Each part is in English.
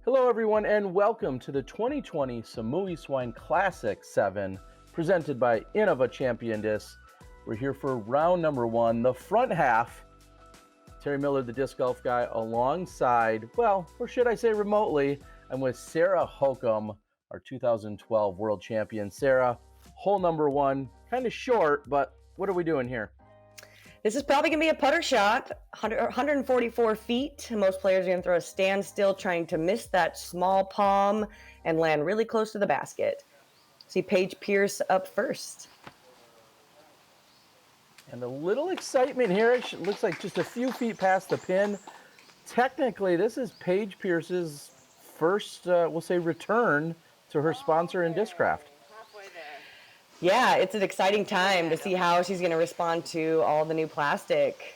Hello, everyone, and welcome to the 2020 Samui Swine Classic 7, presented by Innova Champion Discs. We're here for round number 1, the front half. Terry Miller, the disc golf guy, alongside, well, or should I say remotely, I'm with Sarah Hokom, our 2012 world champion. Sarah, hole number 1, kind of short, but what are we doing here? This is probably going to be a putter shot, 144 feet. Most players are going to throw a standstill trying to miss that small palm and land really close to the basket. See Paige Pierce up first. And a little excitement here. It looks like just a few feet past the pin. Technically, this is Paige Pierce's first, we'll say, return to her sponsor in Discraft. Yeah, it's an exciting time to see how she's going to respond to all the new plastic.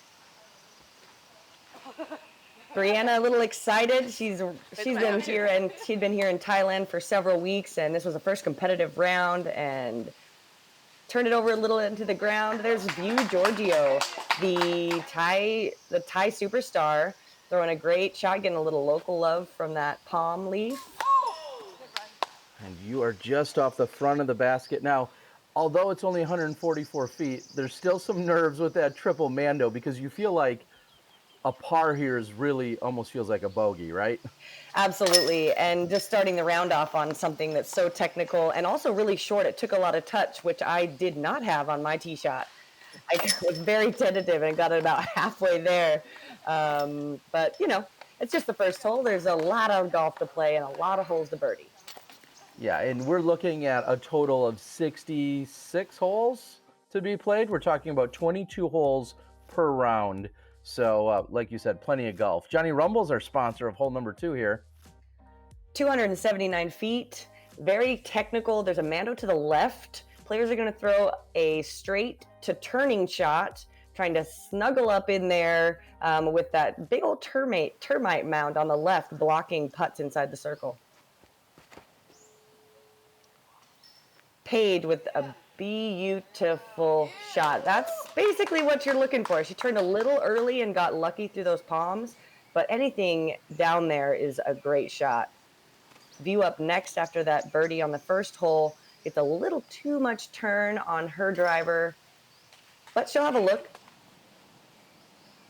Briana, a little excited. She'd been here in Thailand for several weeks, and this was the first competitive round, and turned it over a little into the ground. There's View Georgiou, the Thai superstar, throwing a great shot, getting a little local love from that palm leaf. And you are just off the front of the basket. Now, although it's only 144 feet, there's still some nerves with that triple mando because you feel like a par here is really almost feels like a bogey, right? Absolutely. And just starting the round off on something that's so technical and also really short. It took a lot of touch, which I did not have on my tee shot. I was very tentative and got it about halfway there. But, you know, it's just the first hole. There's a lot of golf to play and a lot of holes to birdie. Yeah, and we're looking at a total of 66 holes to be played. We're talking about 22 holes per round. So, like you said, plenty of golf. Johnny Rumble's our sponsor of hole number 2 here. 279 feet, very technical. There's a mando to the left. Players are going to throw a straight to turning shot, trying to snuggle up in there with that big old termite mound on the left, blocking putts inside the circle. Paige with a beautiful shot. That's basically what you're looking for. She turned a little early and got lucky through those palms, but anything down there is a great shot. View up next after that birdie on the first hole. Gets a little too much turn on her driver, but she'll have a look.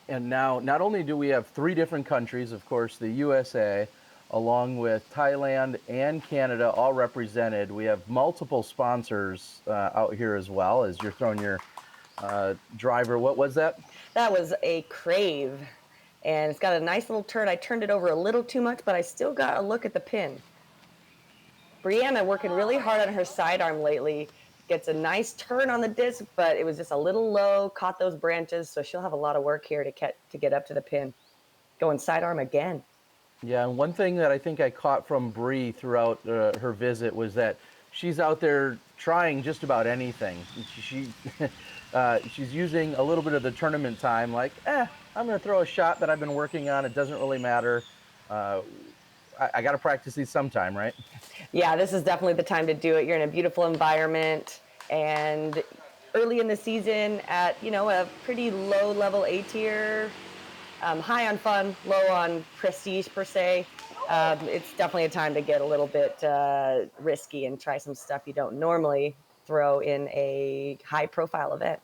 And now, not only do we have 3 different countries, of course, the USA, along with Thailand and Canada, all represented. We have multiple sponsors out here as well as you're throwing your driver. What was that? That was a Crave, and it's got a nice little turn. I turned it over a little too much, but I still got a look at the pin. Briana working really hard on her sidearm lately. Gets a nice turn on the disc, but it was just a little low, caught those branches, so she'll have a lot of work here to get up to the pin. Going sidearm again. Yeah, and one thing that I think I caught from Bree throughout her visit was that she's out there trying just about anything. She's using a little bit of the tournament time, like, I'm going to throw a shot that I've been working on. It doesn't really matter. I got to practice these sometime, right? Yeah, this is definitely the time to do it. You're in a beautiful environment, and early in the season at, a pretty low-level A tier, high on fun, low on prestige per se. It's definitely a time to get a little bit risky and try some stuff you don't normally throw in a high-profile event.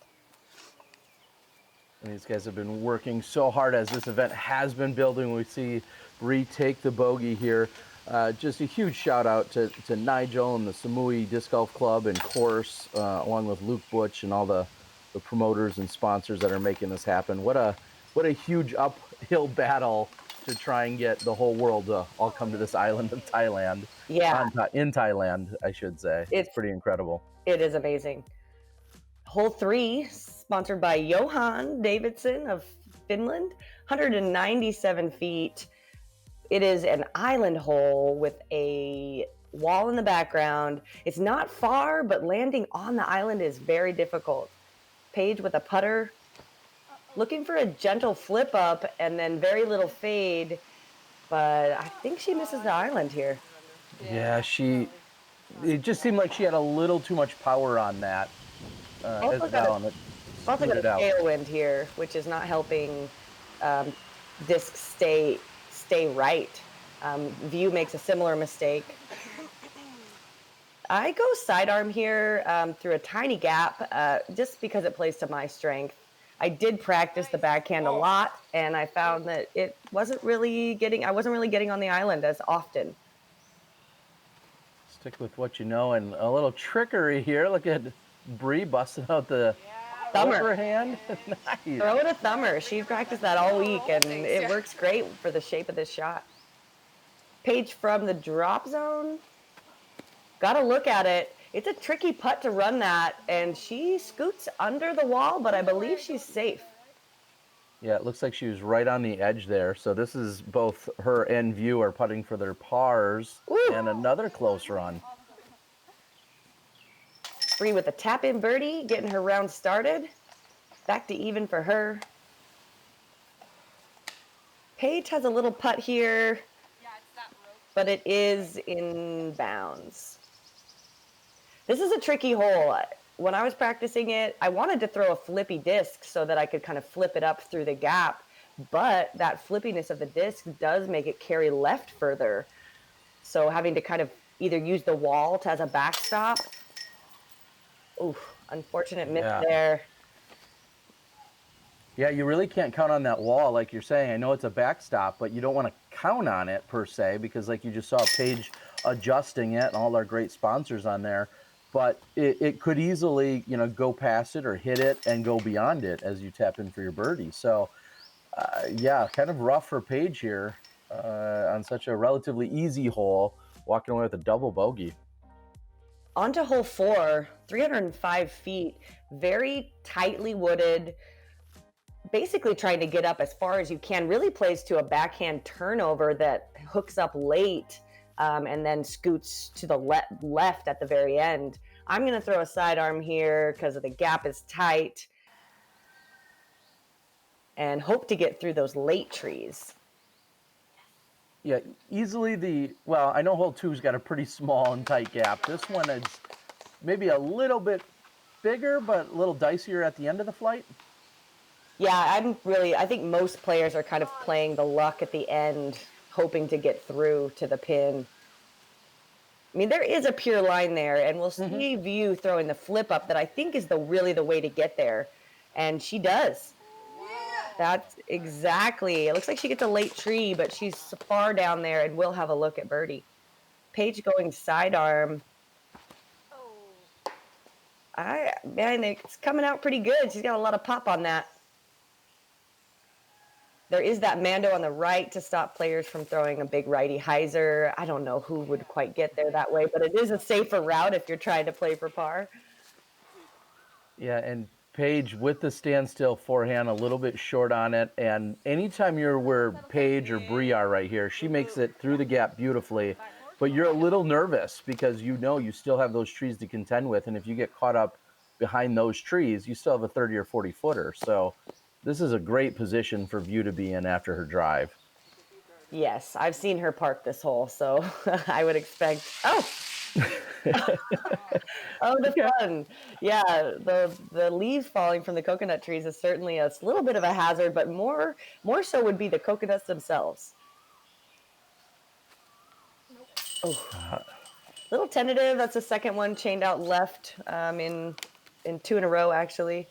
And these guys have been working so hard as this event has been building. We see Bree take the bogey here. Just a huge shout out to Nigel and the Samui Disc Golf Club and course, along with Luke Butch and all the promoters and sponsors that are making this happen. What a huge uphill battle to try and get the whole world to all come to this island of Thailand. Yeah. In Thailand, I should say. It's pretty incredible. It is amazing. Hole 3, sponsored by Johan Davidson of Finland, 197 feet. It is an island hole with a wall in the background. It's not far, but landing on the island is very difficult. Paige with a putter, looking for a gentle flip up and then very little fade, but I think she misses the island here. Yeah, it just seemed like she had a little too much power on that. Also got a tailwind here, which is not helping discs stay right. View makes a similar mistake. I go sidearm here through a tiny gap just because it plays to my strength. I did practice the backhand a lot, and I found that I wasn't really getting on the island as often. Stick with what you know, and a little trickery here. Look at Bree busting out the Thumber. overhand. Nice. Throw it a thumber. She practiced that all week, and it works great for the shape of this shot. Paige from the drop zone. Got to look at it. It's a tricky putt to run that, and she scoots under the wall, but I believe she's safe. Yeah, it looks like she was right on the edge there. So this is both her and View are putting for their pars. Ooh. And another close run. Bree with a tap-in birdie, getting her round started. Back to even for her. Paige has a little putt here, but it is in bounds. This is a tricky hole. When I was practicing it, I wanted to throw a flippy disc so that I could kind of flip it up through the gap, but that flippiness of the disc does make it carry left further. So having to kind of either use the wall as a backstop. Oof, unfortunate miss there. Yeah, you really can't count on that wall, like you're saying. I know it's a backstop, but you don't want to count on it per se, because like you just saw Paige adjusting it and all our great sponsors on there. But it could easily, go past it or hit it and go beyond it as you tap in for your birdie. So, yeah, kind of rough for Paige here on such a relatively easy hole, walking away with a double bogey. On to hole 4, 305 feet, very tightly wooded, basically trying to get up as far as you can. Really plays to a backhand turnover that hooks up late and then scoots to the left at the very end. I'm going to throw a sidearm here because the gap is tight and hope to get through those late trees. Yeah, easily I know hole 2's got a pretty small and tight gap. This one is maybe a little bit bigger, but a little dicier at the end of the flight. Yeah, I think most players are kind of playing the luck at the end, hoping to get through to the pin. I mean, there is a pure line there, and we'll see View throwing the flip up that I think is really the way to get there. And she does. That's exactly. It looks like she gets a late tree, but she's far down there, and we'll have a look at birdie. Paige going sidearm. Man, it's coming out pretty good. She's got a lot of pop on that. There is that Mando on the right to stop players from throwing a big righty hyzer. I don't know who would quite get there that way, but it is a safer route if you're trying to play for par. Yeah, and Paige with the standstill forehand, a little bit short on it. And anytime you're where Paige or Bree are right here, she makes it through the gap beautifully. But you're a little nervous because you still have those trees to contend with. And if you get caught up behind those trees, you still have a 30 or 40 footer. So this is a great position for View to be in after her drive. Yes, I've seen her park this hole, so I would expect. Oh, the fun! Yeah, the leaves falling from the coconut trees is certainly a little bit of a hazard, but more so would be the coconuts themselves. Oh, little tentative. That's the second one chained out left in 2 in a row, actually.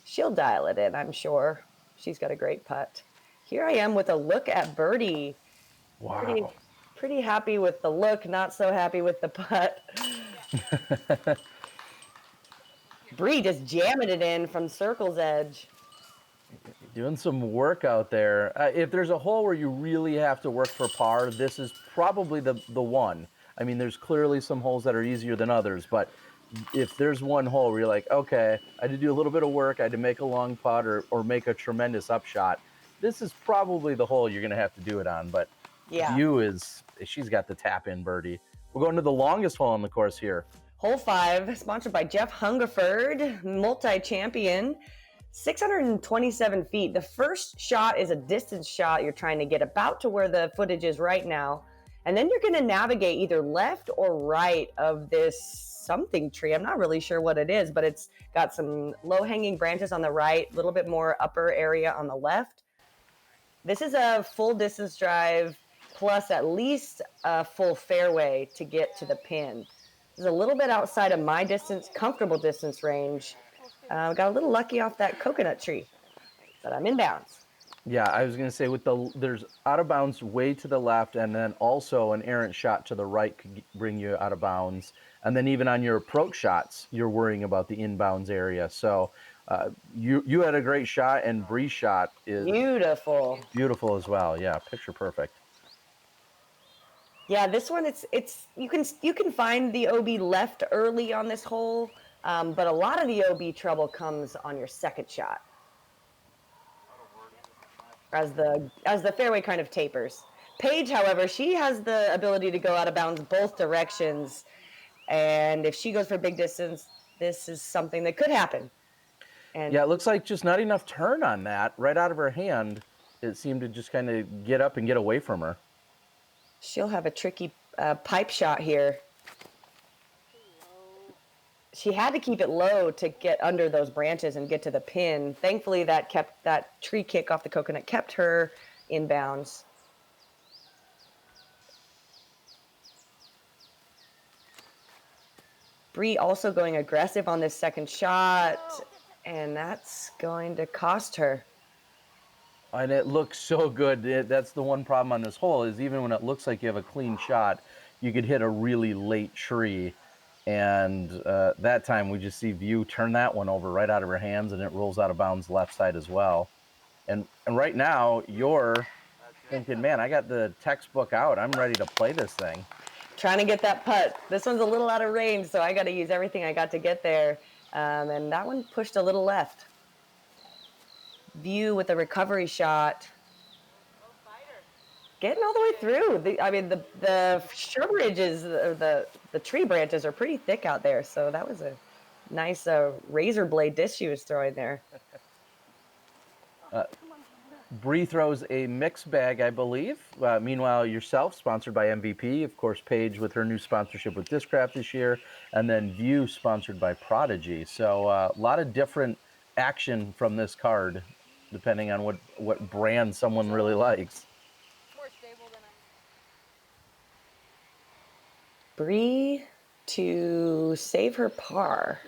She'll dial it in, I'm sure. She's got a great putt. Here I am with a look at birdie. Wow. Pretty happy with the look, not so happy with the putt. Bree just jamming it in from circle's edge. Doing some work out there. If there's a hole where you really have to work for par, this is probably the one. I mean, there's clearly some holes that are easier than others, but if there's one hole where you're like, okay, I had to do a little bit of work, I had to make a long putt or make a tremendous upshot, this is probably the hole you're going to have to do it on. But yeah, View she's got the tap-in birdie. We're going to the longest hole on the course here. Hole 5, sponsored by Jeff Hungerford, multi-champion, 627 feet. The first shot is a distance shot. You're trying to get about to where the footage is right now. And then you're going to navigate either left or right of this something tree. I'm not really sure what it is, but it's got some low-hanging branches on the right, a little bit more upper area on the left. This is a full distance drive. plus at least a full fairway to get to the pin. It's a little bit outside of my comfortable distance range. Got a little lucky off that coconut tree, but I'm in bounds. Yeah, I was going to say there's out of bounds way to the left, and then also an errant shot to the right could bring you out of bounds. And then even on your approach shots, you're worrying about the inbounds area. So you had a great shot, and Bree's shot is beautiful as well. Yeah, picture perfect. Yeah, this one you can find the OB left early on this hole, but a lot of the OB trouble comes on your second shot as the fairway kind of tapers. Paige, however, she has the ability to go out of bounds both directions, and if she goes for big distance, this is something that could happen. And yeah, it looks like just not enough turn on that right out of her hand. It seemed to just kind of get up and get away from her. She'll have a tricky pipe shot here. She had to keep it low to get under those branches and get to the pin. Thankfully, that tree kick off the coconut kept her in bounds. Bree also going aggressive on this second shot, and that's going to cost her. And it looks so good. That's the one problem on this hole is even when it looks like you have a clean shot, you could hit a really late tree. And that time we just see View turn that one over right out of her hands, and it rolls out of bounds left side as well. And right now you're thinking, man, I got the textbook out. I'm ready to play this thing. Trying to get that putt. This one's a little out of range, so I got to use everything I got to get there. And that one pushed a little left. View with a recovery shot. Getting all the way through. The shrub ridges, the tree branches are pretty thick out there. So that was a nice razor blade disc she was throwing there. Bree throws a mixed bag, I believe. Meanwhile, yourself, sponsored by MVP. Of course, Paige with her new sponsorship with Discraft this year. And then View, sponsored by Prodigy. So a lot of different action from this card, depending on what brand someone really likes. Bree to save her par.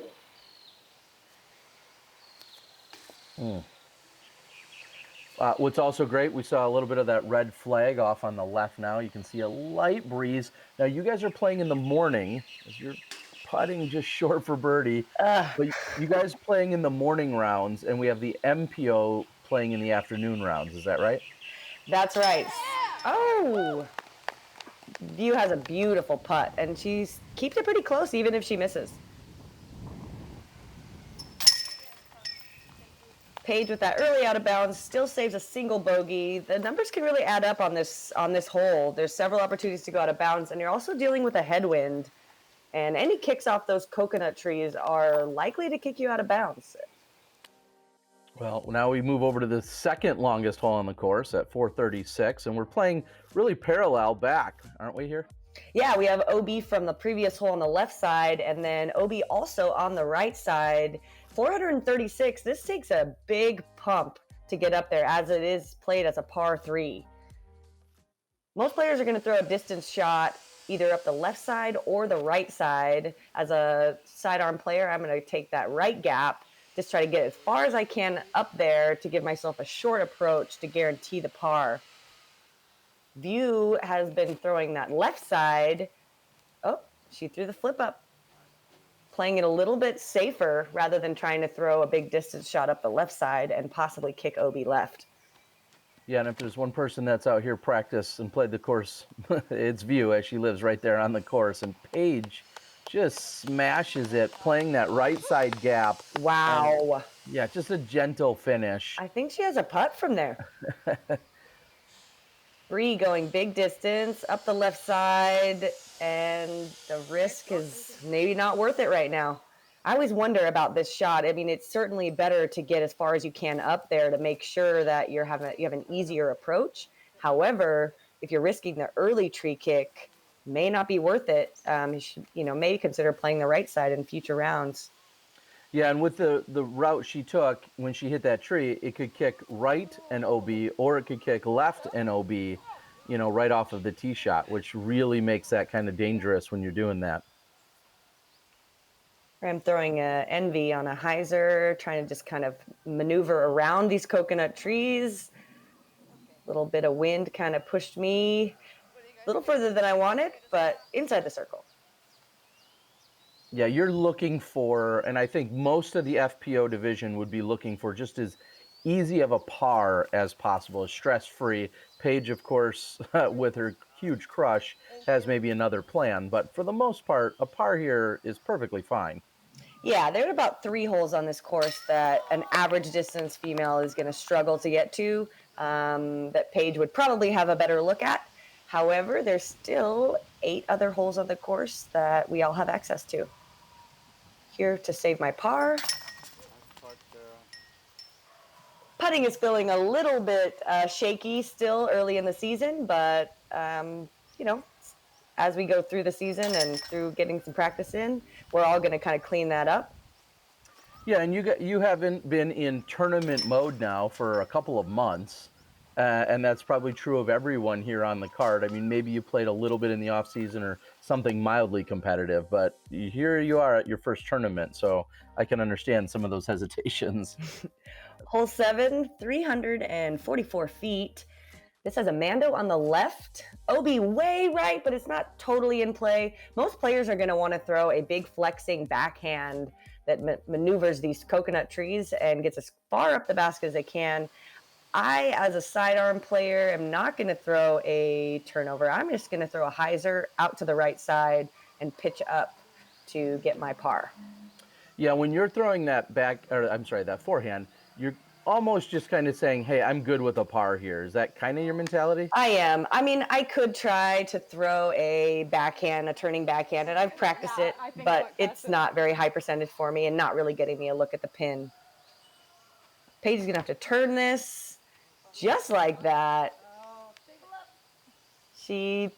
What's also great, we saw a little bit of that red flag off on the left now. You can see a light breeze. Now, you guys are playing in the morning as you're putting just short for birdie. But you guys playing in the morning rounds, and we have the MPO playing in the afternoon rounds. Is that right? That's right. Oh! View has a beautiful putt, and she keeps it pretty close even if she misses. Paige with that early out of bounds still saves a single bogey. The numbers can really add up on this hole. There's several opportunities to go out of bounds, and you're also dealing with a headwind. And any kicks off those coconut trees are likely to kick you out of bounds. Well, now we move over to the second longest hole on the course at 436, and we're playing really parallel back, aren't we here? Yeah, we have OB from the previous hole on the left side, and then OB also on the right side. 436, this takes a big pump to get up there as it is played as a par 3. Most players are going to throw a distance shot either up the left side or the right side. As a sidearm player, I'm going to take that right gap, just try to get as far as I can up there to give myself a short approach to guarantee the par. View has been throwing that left side. Oh, she threw the flip up. Playing it a little bit safer rather than trying to throw a big distance shot up the left side and possibly kick OB left. Yeah, and if there's one person that's out here practiced and played the course, it's View, as she lives right there on the course. And Paige just smashes it, playing that right side gap. Wow. And, yeah, just a gentle finish. I think she has a putt from there. Bree going big distance up the left side, and the risk is maybe not worth it right now. I always wonder about this shot. I mean, it's certainly better to get as far as you can up there to make sure that you have an easier approach. However, if you're risking the early tree kick, may not be worth it. You should, maybe consider playing the right side in future rounds. Yeah, and with the route she took, when she hit that tree, it could kick right and OB, or it could kick left and OB. right off of the tee shot, which really makes that kind of dangerous when you're doing that. I'm throwing a Envy on a hyzer, trying to just kind of maneuver around these coconut trees. A little bit of wind kind of pushed me a little further than I wanted, but inside the circle. Yeah, you're looking for, and I think most of the FPO division would be looking for just as easy of a par as possible, as stress-free. Paige, of course, with her huge crush, has maybe another plan, but for the most part, a par here is perfectly fine. Yeah, there are about 3 holes on this course that an average distance female is going to struggle to get to, that Paige would probably have a better look at. However, there's still 8 other holes on the course that we all have access to. Here to save my par. Putting is feeling a little bit shaky still early in the season, but as we go through the season and through getting some practice in, we're all going to kind of clean that up. Yeah, and you haven't been in tournament mode now for a couple of months, and that's probably true of everyone here on the card. I mean, maybe you played a little bit in the off season or something mildly competitive, but here you are at your first tournament, so I can understand some of those hesitations. Hole 7, 344 feet. This has a Mando on the left, OB way right, but it's not totally in play. Most players are going to want to throw a big flexing backhand that maneuvers these coconut trees and gets as far up the basket as they can. I, as a sidearm player, am not going to throw a turnover. I'm just going to throw a hyzer out to the right side and pitch up to get my par. Yeah, when you're throwing that that forehand, you're almost just kind of saying, "Hey, I'm good with a par here." Is that kind of your mentality? I am. I mean, I could try to throw a backhand, a turning backhand, and I've practiced it, but it's not very high percentage for me and not really getting me a look at the pin. Paige is going to have to turn this just like that. She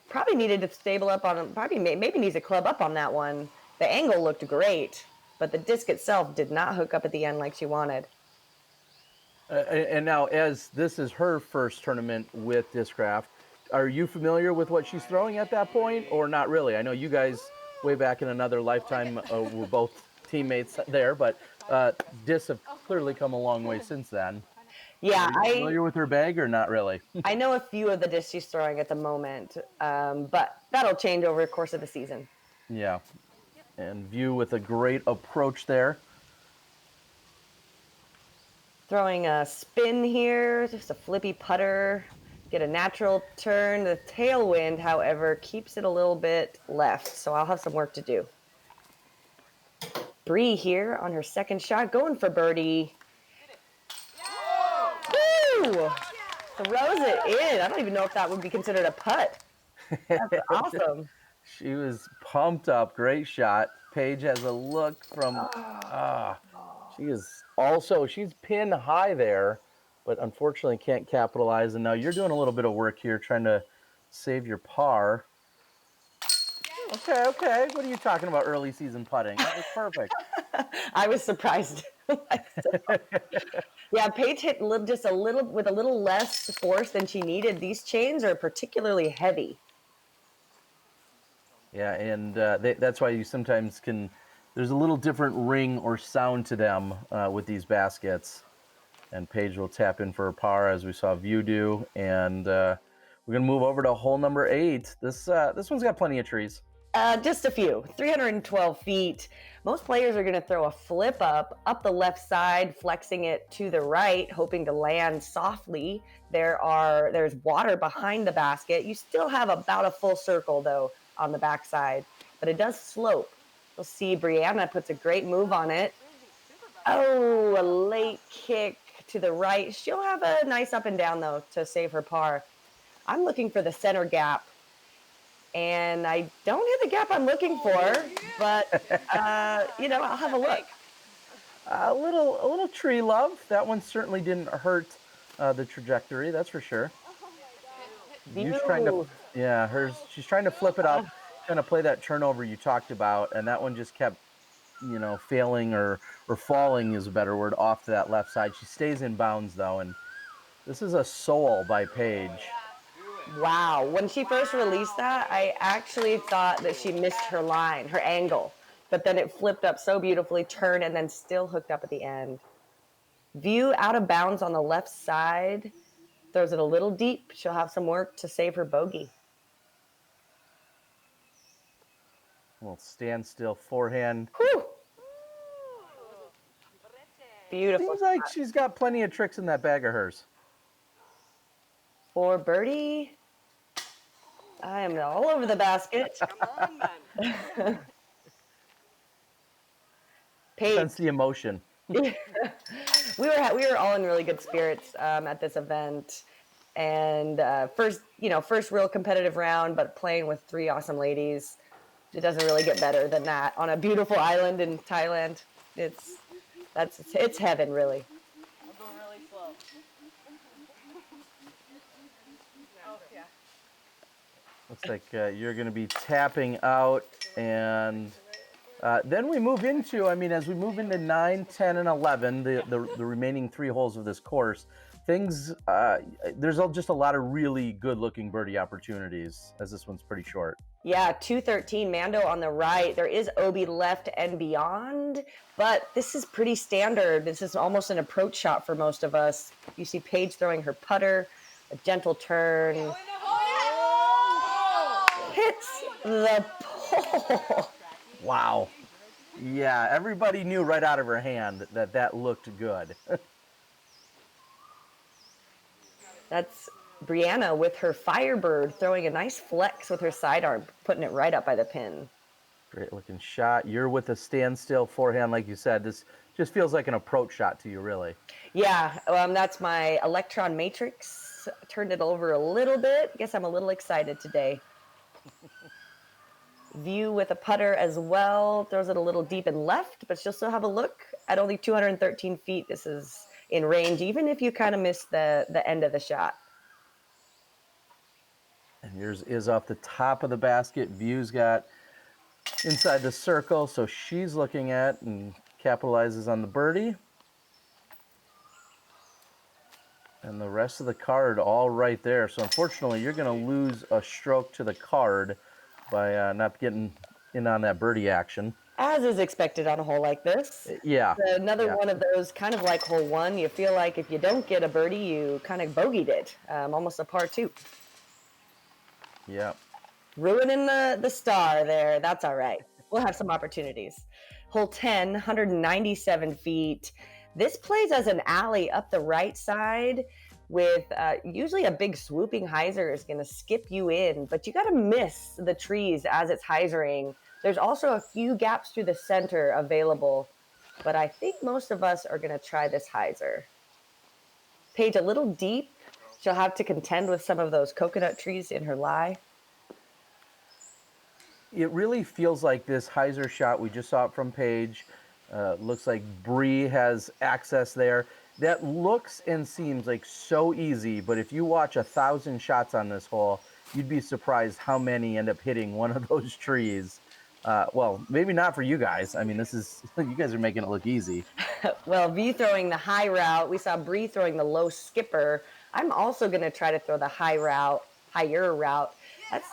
probably needed to stable up on, maybe needs to club up on that one. The angle looked great, but the disc itself did not hook up at the end like she wanted. And now, as this is her first tournament with Discraft, are you familiar with what she's throwing at that point, or not really? I know you guys, way back in another lifetime, were both teammates there, but discs have clearly come a long way since then. Yeah, Are you familiar with her bag, or not really? I know a few of the discs she's throwing at the moment, but that'll change over the course of the season. Yeah, and View with a great approach there. Throwing a spin here, just a flippy putter, get a natural turn. The tailwind, however, keeps it a little bit left, so I'll have some work to do. Bree here on her second shot, going for birdie. Woo! Throws it in. I don't even know if that would be considered a putt. That's awesome. She was pumped up. Great shot. Paige has a look from. She's pinned high there, but unfortunately can't capitalize. And now you're doing a little bit of work here trying to save your par. Okay. What are you talking about? Early season putting. That was perfect. I was surprised. Yeah, Paige hit just a little with a little less force than she needed. These chains are particularly heavy. Yeah, and that's why you sometimes can. There's a little different ring or sound to them with these baskets. And Paige will tap in for a par, as we saw View do. And we're gonna move over to hole number 8. This one's got plenty of trees. Just a few. 312 feet. Most players are going to throw a flip up the left side, flexing it to the right, hoping to land softly. There's water behind the basket. You still have about a full circle, though, on the backside, but it does slope. You'll see Briana puts a great move on it. Oh, a late kick to the right. She'll have a nice up and down, though, to save her par. I'm looking for the center gap, and I don't hit the gap I'm looking for, but I'll have a look. A little tree love. That one certainly didn't hurt the trajectory. That's for sure. She's trying to flip it up, trying to play that turnover you talked about, and that one just kept, failing or falling is a better word, off to that left side. She stays in bounds though, and this is a soul by Paige. Wow. When she first released that, I actually thought that she missed her line, her angle. But then it flipped up so beautifully, turned, and then still hooked up at the end. View out of bounds on the left side. Throws it a little deep. She'll have some work to save her bogey. Well, standstill forehand. Whew. Beautiful. Seems like she's got plenty of tricks in that bag of hers. For birdie. I am all over the basket. Come on, man. Paige. Sense the emotion. we were all in really good spirits at this event, and first real competitive round, but playing with three awesome ladies, it doesn't really get better than that on a beautiful island in Thailand. It's heaven, really. I'm going really slow. Oh, yeah. Looks like you're going to be tapping out, and then we move into, as we move into 9, 10, and 11, the remaining 3 holes of this course, things, there's just a lot of really good-looking birdie opportunities, as this one's pretty short. Yeah, 213, Mando on the right. There is Obi left and beyond, but this is pretty standard. This is almost an approach shot for most of us. You see Paige throwing her putter, a gentle turn. Hits the pole. Wow. Yeah, everybody knew right out of her hand that looked good. That's Briana with her Firebird throwing a nice flex with her sidearm, putting it right up by the pin. Great looking shot. You're with a standstill forehand, like you said. This just feels like an approach shot to you, really. Yeah, that's my Electron Matrix. Turned it over a little bit. Guess I'm a little excited today. View with a putter as well. Throws it a little deep and left, but she'll still have a look. At only 213 feet, this is in range, even if you kind of miss the end of the shot. And yours is off the top of the basket. View's got inside the circle, so she's looking at and capitalizes on the birdie. And the rest of the card all right there. So unfortunately, you're going to lose a stroke to the card by not getting in on that birdie action. As is expected on a hole like this. Yeah. Another one of those, kind of like hole 1. You feel like if you don't get a birdie, you kind of bogeyed it. Almost a par 2. Yeah. Ruining the star there. That's all right. We'll have some opportunities. Hole 10, 197 feet. This plays as an alley up the right side with usually a big swooping hyzer is going to skip you in, but you got to miss the trees as it's hyzering. There's also a few gaps through the center available, but I think most of us are going to try this hyzer. Paige, a little deep. She'll have to contend with some of those coconut trees in her lie. It really feels like this hyzer shot, we just saw it from Paige. Looks like Bree has access there. That looks and seems like so easy, but if you watch 1,000 shots on this hole, you'd be surprised how many end up hitting one of those trees. Well, maybe not for you guys. this is, you guys are making it look easy. Well, V throwing the high route. We saw Bree throwing the low skipper. I'm also going to try to throw the higher route. That's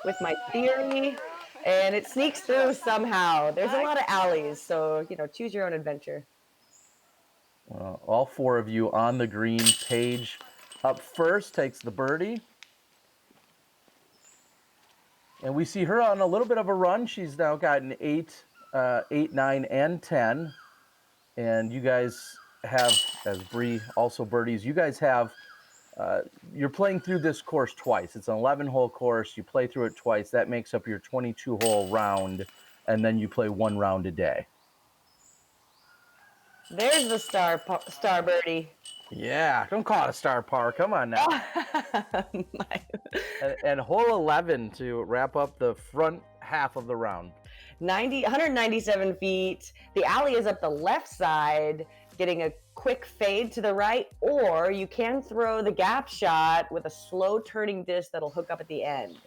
with my theory, and it sneaks through somehow. There's a lot of alleys, so, choose your own adventure. Well, all 4 of you on the green. Paige up first, takes the birdie. And we see her on a little bit of a run. She's now gotten 8, 9, and 10. And you guys have, as Bree also birdies, you guys have, you're playing through this course twice. It's an 11-hole course. You play through it twice. That makes up your 22-hole round. And then you play 1 round a day. There's the star birdie. Yeah, don't call it a star par. Come on now. and hole 11 to wrap up the front half of the round. 197 feet. The alley is up the left side, getting a quick fade to the right, or you can throw the gap shot with a slow turning disc that'll hook up at the end.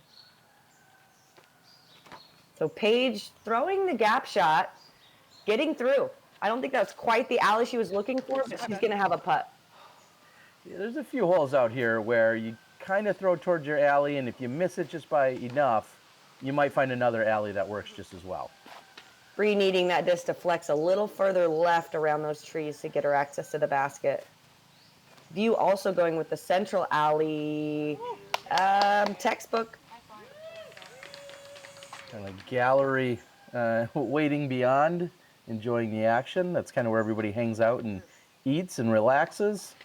So Paige throwing the gap shot, getting through. I don't think that's quite the alley she was looking for, but she's going to have a putt. Yeah, there's a few holes out here where you kind of throw towards your alley, and if you miss it just by enough, you might find another alley that works just as well. Bree needing that disc to flex a little further left around those trees to get her access to the basket. View also going with the central alley textbook. Kind of gallery, waiting beyond, enjoying the action. That's kind of where everybody hangs out and eats and relaxes.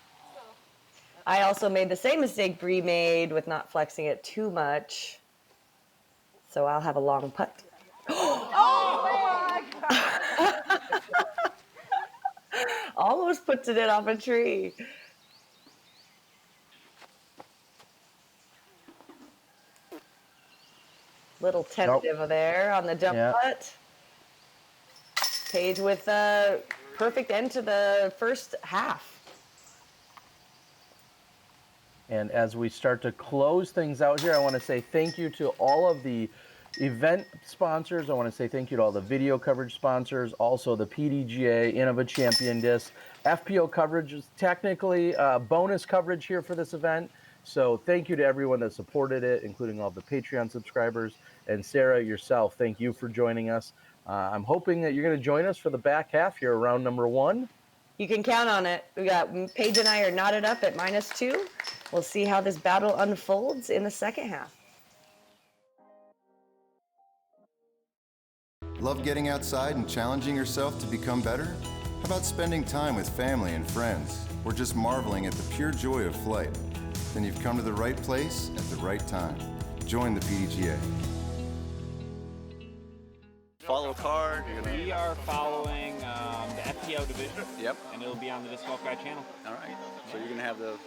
I also made the same mistake Bree made with not flexing it too much. So I'll have a long putt. Oh my God. Almost puts it in off a tree. Little tentative there on the jump putt. Paige with a perfect end to the first half. And as we start to close things out here, I want to say thank you to all of the event sponsors. I want to say thank you to all the video coverage sponsors, also the PDGA, Innova Champion Discs. FPO coverage is technically bonus coverage here for this event. So thank you to everyone that supported it, including all the Patreon subscribers. And Sarah, yourself, thank you for joining us. I'm hoping that you're going to join us for the back half here, round number 1. You can count on it. We got Paige and I are knotted up at -2. We'll see how this battle unfolds in the second half. Love getting outside and challenging yourself to become better? How about spending time with family and friends, or just marveling at the pure joy of flight? Then you've come to the right place at the right time. Join the PDGA. Follow a card. We are following the FPO division. Yep. And it'll be on the Disc Golf Guide channel. All right. So you're gonna have the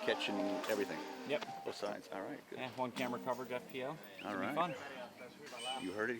catch and everything. Yep. Both sides. All right. Good. Yeah, one camera coverage FPO. All It'll be right. fun. You heard it here.